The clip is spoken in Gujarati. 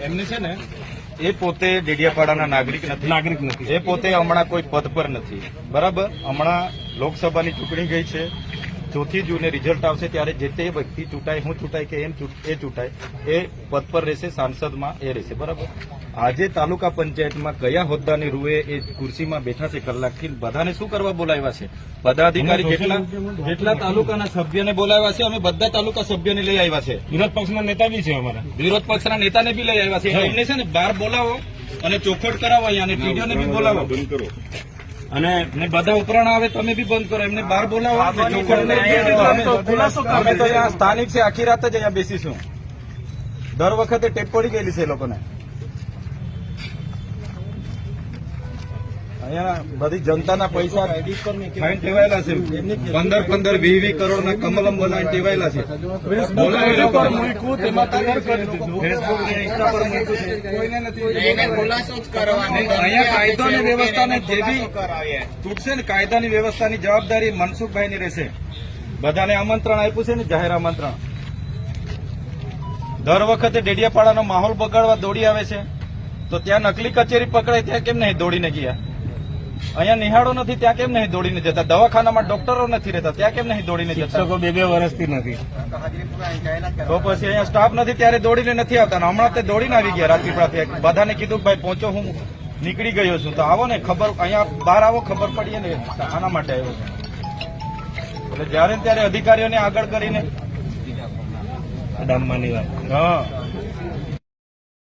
એમને છે ને એ પોતે ડેડિયાપાડાના નાગરિક નથી, એ પોતે હમણાં કોઈ પદ પર નથી, બરાબર. હમણાં લોકસભાની ચૂંટણી ગઈ છે, 4 જૂને રિઝલ્ટ આવશે ત્યારે જે તે વ્યક્તિ ચૂંટાય, હું ચૂંટાય કે એ ચૂંટાય, એ પદ પર રહેશે, સાંસદમાં એ રહેશે, બરાબર. આજે તાલુકા પંચાયતમાં કયા હોદ્દાની રૂએ એ ખુરશીમાં બેઠા છે કલાકથી, બધાને શું કરવા બોલાવ્યા છે? બધા અધિકારી જેટલા તાલુકાના સભ્યને બોલાવ્યા છે, અમે બધા તાલુકા સભ્યને લઈ આવ્યા છે. વિરોધ પક્ષના નેતા બી છે અમારા, વિરોધ પક્ષના નેતાને બી લઈ આવ્યા છે. એમને છે ને બહાર બોલાવો અને ચોખવટ કરાવો, અહીંયા અને ટીડીઓને બી બોલાવો અને બધા ઉપરાણ આવે તમે બી બંધ કરો, એમને બહાર બોલાવો. અમે તો અહીંયા સ્થાનિક છે, આખી રાત જ અહીંયા બેસીશું. દર વખતે ટેપ પડી ગયેલી છે એ લોકોને. અહીંયા બધી જનતાના પૈસા ફાઇન ટેવાયેલા છે, 15-15, 20-20 કરોડના કમલમ બનાવીને ટેવાયેલા છે. અહીંયા કાયદો અને વ્યવસ્થાને જે બી તૂટશે ને, કાયદાની વ્યવસ્થાની જવાબદારી મનસુખભાઈની રહેશે. બધાને આમંત્રણ આપ્યું છે ને, જાહેર આમંત્રણ. દર વખતે ડેડિયાપાડાનો માહોલ બગાડવા દોડી આવે છે, તો ત્યાં નકલી કચેરી પકડાય ત્યાં કેમ નહીં દોડીને ગયા? અહીંયા નિહાળો નથી ત્યાં કેમ નહીં દોડીને જતા? દવાખાનામાં ડોક્ટરો નથી રહેતા ત્યાં કેમ નહીં દોડીને જતા? શિક્ષકો 2 વર્ષથી નથી, તો પછી અહીંયા સ્ટાફ નથી ત્યારે દોડીને નથી આવતા. હમણાં તે દોડીને આવી ગયા રાજપીપળાથી. બધાને કીધું ભાઈ પહોંચો, હું નીકળી ગયો છું. તો આવો ને, ખબર અહીંયા બહાર આવો, ખબર પડીએ ને, આના માટે આવ્યો છે. એટલે જયારે ત્યારે અધિકારીઓને આગળ કરીને ડામવાની વાત. હા.